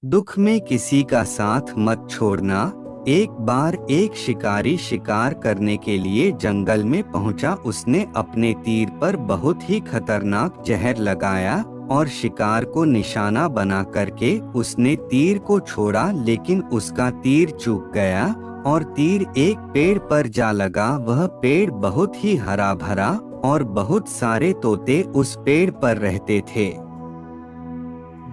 दुख में किसी का साथ मत छोड़ना। एक बार एक शिकारी शिकार करने के लिए जंगल में पहुंचा। उसने अपने तीर पर बहुत ही खतरनाक जहर लगाया और शिकार को निशाना बना करके उसने तीर को छोड़ा, लेकिन उसका तीर चूक गया और तीर एक पेड़ पर जा लगा। वह पेड़ बहुत ही हरा भरा और बहुत सारे तोते उस पेड़ पर रहते थे।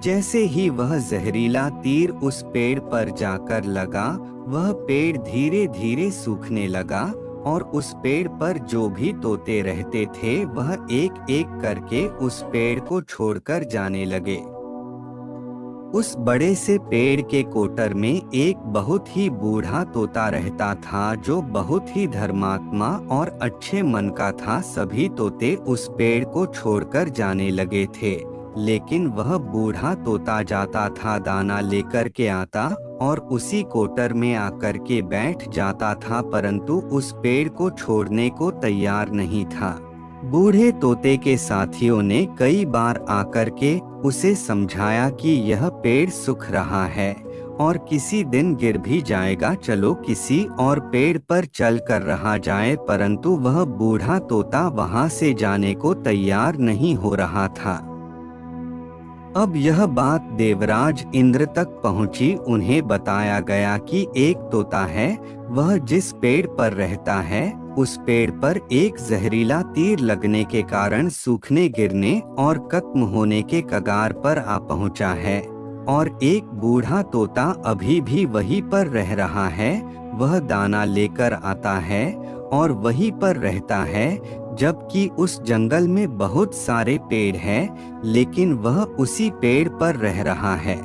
जैसे ही वह जहरीला तीर उस पेड़ पर जाकर लगा, वह पेड़ धीरे धीरे सूखने लगा और उस पेड़ पर जो भी तोते रहते थे वह एक एक करके उस पेड़ को छोड़कर जाने लगे। उस बड़े से पेड़ के कोटर में एक बहुत ही बूढ़ा तोता रहता था जो बहुत ही धर्मात्मा और अच्छे मन का था। सभी तोते उस पेड़ को छोड़कर जाने लगे थे, लेकिन वह बूढ़ा तोता जाता था, दाना लेकर के आता और उसी कोटर में आकर के बैठ जाता था, परंतु उस पेड़ को छोड़ने को तैयार नहीं था। बूढ़े तोते के साथियों ने कई बार आकर के उसे समझाया कि यह पेड़ सूख रहा है और किसी दिन गिर भी जाएगा, चलो किसी और पेड़ पर चल कर रहा जाए, परंतु वह बूढ़ा तोता वहां से जाने को तैयार नहीं हो रहा था। अब यह बात देवराज इंद्र तक पहुंची। उन्हें बताया गया कि एक तोता है, वह जिस पेड़ पर रहता है उस पेड़ पर एक जहरीला तीर लगने के कारण सूखने, गिरने और खत्म होने के कगार पर आ पहुंचा है और एक बूढ़ा तोता अभी भी वहीं पर रह रहा है। वह दाना लेकर आता है और वहीं पर रहता है, जबकि उस जंगल में बहुत सारे पेड़ हैं, लेकिन वह उसी पेड़ पर रह रहा है।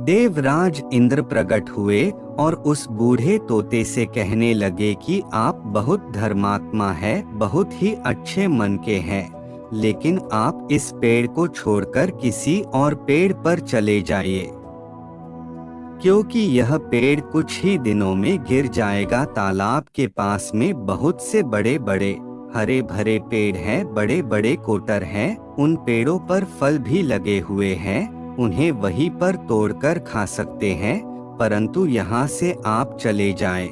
देवराज इंद्र प्रकट हुए और उस बूढ़े तोते से कहने लगे कि आप बहुत धर्मात्मा है, बहुत ही अच्छे मन के हैं, लेकिन आप इस पेड़ को छोड़कर किसी और पेड़ पर चले जाइए, क्योंकि यह पेड़ कुछ ही दिनों में गिर जाएगा। तालाब के पास में बहुत से बड़े बड़े हरे भरे पेड़ हैं, बड़े बड़े कोटर हैं, उन पेड़ों पर फल भी लगे हुए हैं, उन्हें वहीं पर तोड़कर खा सकते हैं, परंतु यहाँ से आप चले जाएं।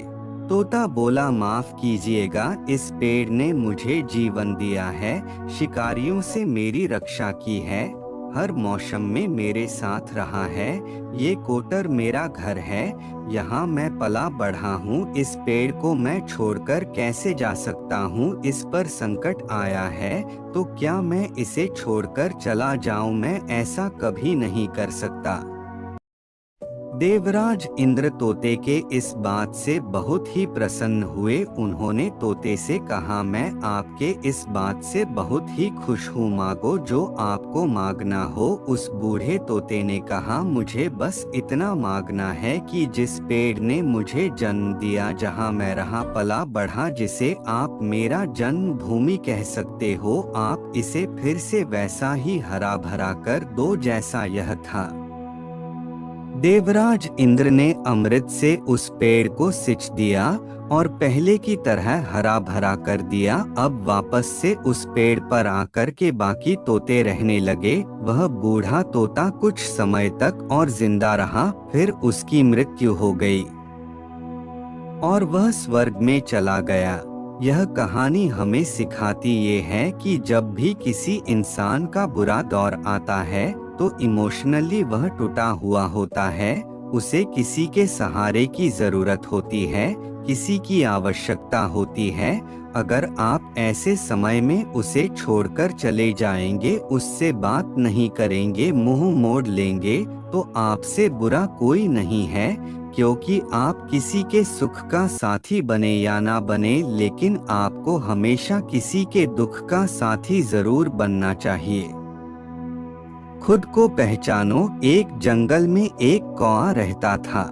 तोता बोला, माफ कीजिएगा, इस पेड़ ने मुझे जीवन दिया है, शिकारियों से मेरी रक्षा की है, हर मौसम में मेरे साथ रहा है, ये कोटर मेरा घर है, यहाँ मैं पला बढ़ा हूँ, इस पेड़ को मैं छोड़कर कैसे जा सकता हूँ। इस पर संकट आया है तो क्या मैं इसे छोड़कर चला जाऊँ? मैं ऐसा कभी नहीं कर सकता। देवराज इंद्र तोते के इस बात से बहुत ही प्रसन्न हुए। उन्होंने तोते से कहा, मैं आपके इस बात से बहुत ही खुश हूँ, मांगो जो आपको मांगना हो। उस बूढ़े तोते ने कहा, मुझे बस इतना मांगना है कि जिस पेड़ ने मुझे जन्म दिया, जहाँ मैं रहा पला बढ़ा, जिसे आप मेरा जन्म भूमि कह सकते हो, आप इसे फिर से वैसा ही हरा भरा कर दो जैसा यह था। देवराज इंद्र ने अमृत से उस पेड़ को सिंच दिया और पहले की तरह हरा भरा कर दिया। अब वापस से उस पेड़ पर आकर के बाकी तोते रहने लगे। वह बूढ़ा तोता कुछ समय तक और जिंदा रहा, फिर उसकी मृत्यु हो गई और वह स्वर्ग में चला गया। यह कहानी हमें सिखाती ये है कि जब भी किसी इंसान का बुरा दौर आता है तो इमोशनली वह टूटा हुआ होता है, उसे किसी के सहारे की जरूरत होती है, किसी की आवश्यकता होती है। अगर आप ऐसे समय में उसे छोड़कर चले जाएंगे, उससे बात नहीं करेंगे, मुंह मोड़ लेंगे, तो आपसे बुरा कोई नहीं है, क्योंकि आप किसी के सुख का साथी बने या ना बने, लेकिन आपको हमेशा किसी के दुख का साथी जरूर बनना चाहिए। खुद को पहचानो। एक जंगल में एक कौआ रहता था।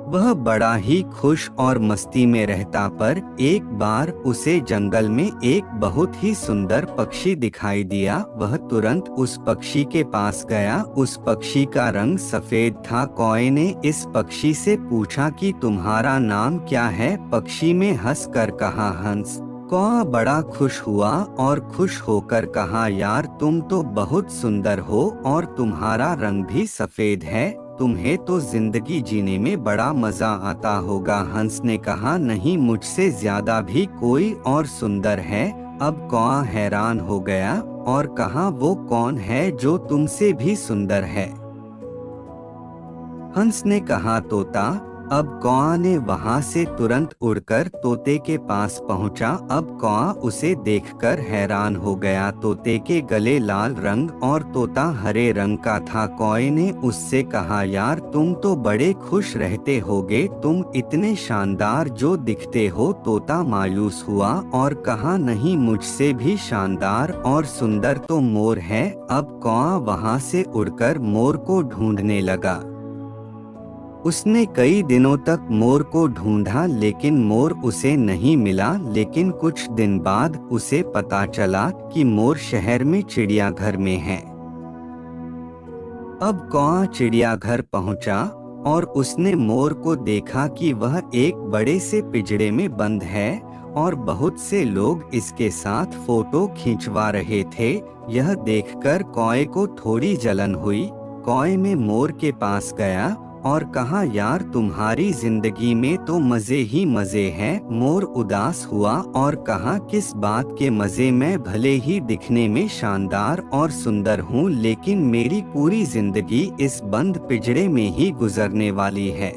वह बड़ा ही खुश और मस्ती में रहता, पर एक बार उसे जंगल में एक बहुत ही सुंदर पक्षी दिखाई दिया। वह तुरंत उस पक्षी के पास गया। उस पक्षी का रंग सफेद था। कौए ने इस पक्षी से पूछा कि तुम्हारा नाम क्या है? पक्षी में हंस कर कहा, हंस। कौआ बड़ा खुश हुआ और खुश होकर कहा, यार तुम तो बहुत सुंदर हो और तुम्हारा रंग भी सफेद है, तुम्हें तो जिंदगी जीने में बड़ा मजा आता होगा। हंस ने कहा, नहीं, मुझसे ज्यादा भी कोई और सुंदर है। अब कौआ हैरान हो गया और कहा, वो कौन है जो तुमसे भी सुंदर है? हंस ने कहा, तोता। अब कौआ ने वहां से तुरंत उड़कर तोते के पास पहुंचा। अब कौआ उसे देखकर हैरान हो गया। तोते के गले लाल रंग और तोता हरे रंग का था। कौए ने उससे कहा, यार तुम तो बड़े खुश रहते होगे, तुम इतने शानदार जो दिखते हो। तोता मायूस हुआ और कहा, नहीं, मुझसे भी शानदार और सुंदर तो मोर है। अब कौआ वहां से उड़कर मोर को ढूंढने लगा। उसने कई दिनों तक मोर को ढूंढा लेकिन मोर उसे नहीं मिला। लेकिन कुछ दिन बाद उसे पता चला कि मोर शहर में चिड़ियाघर में है। अब कौआ चिड़ियाघर पहुंचा और उसने मोर को देखा कि वह एक बड़े से पिंजरे में बंद है और बहुत से लोग इसके साथ फोटो खिंचवा रहे थे। यह देखकर कौए को थोड़ी जलन हुई। कौए में मोर के पास गया और कहा, यार तुम्हारी जिंदगी में तो मजे ही मजे हैं। मोर उदास हुआ और कहा, किस बात के मजे? मैं भले ही दिखने में शानदार और सुंदर हूँ लेकिन मेरी पूरी जिंदगी इस बंद पिंजरे में ही गुजरने वाली है।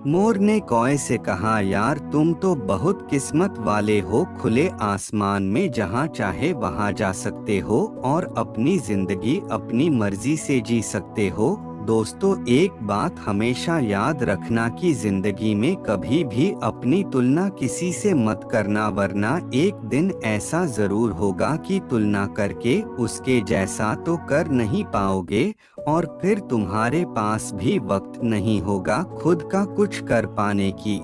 मोर ने कौए से कहा, यार तुम तो बहुत किस्मत वाले हो, खुले आसमान में जहाँ चाहे वहाँ जा सकते हो और अपनी जिंदगी अपनी मर्जी से जी सकते हो। दोस्तों, एक बात हमेशा याद रखना कि जिंदगी में कभी भी अपनी तुलना किसी से मत करना, वरना एक दिन ऐसा जरूर होगा कि तुलना करके उसके जैसा तो कर नहीं पाओगे और फिर तुम्हारे पास भी वक्त नहीं होगा खुद का कुछ कर पाने की।